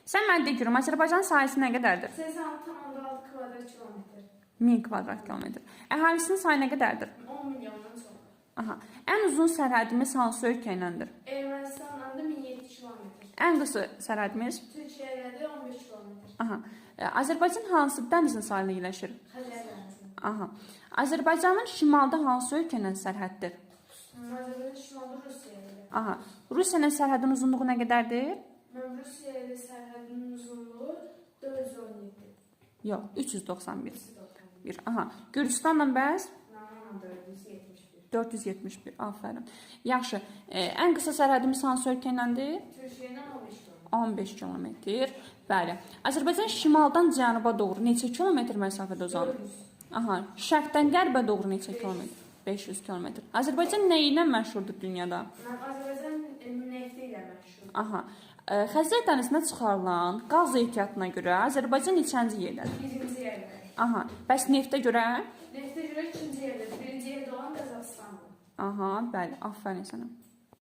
Sən mənə de görüm, Azərbaycan sahəsi nə qədərdir? 86,6 kvadrat kilometr. 1000 kvadrat kilometr. Əhalisinin sayı nə qədərdir? 10 milyondan çox. Aha. Ən uzun sərhədimiz hansı ölkə iləndir? Ermənistanla da 1007 kilometr. Ən qısa sərhədimiz? Türkiyə ilə də 15 kilometr. Aha. Azərbaycan hansı dənizin sahili yerləşir? Xəzər dənizi. Aha. Azərbaycanın şimalda hansı ölkə ilə sərhəddir? Azərbaycan şimalda Rusiya ilə. Aha. Rusiya ilə sərhədin uzunluğu nə qədərdir? Mən Rusiya ilə sərhədinin uzunluğu 417. Yox, 391. 491. Aha. Gürcüstanla bəs? Mənimlə 471. 471. Afərin. Yaxşı. Ən qısa sərhədimiz hansı ölkə iləndir? Türkiyə ilə 15 kilometr. 15 kilometr. Bəli. Azərbaycan şimaldan cənuba doğru neçə kilometr məsafədə uzanır? 400. Aha. Şərqdən qərbə doğru neçə kilometr? 500 kilometr. Azərbaycan nə ilə məşhurdur dünyada? Azərbaycan nefti ilə məşhur. Aha. Xəzər dənizinə çıxarılan qaz ehtiyatına görə Azərbaycan neçənci yerdədir? Birinci yerdə. Aha. Bəs neftə görə? Neftə görə ikinci yerdə. Birinci yerdə olan Qazaxıstandır. Aha, bəli. Afərin sənə.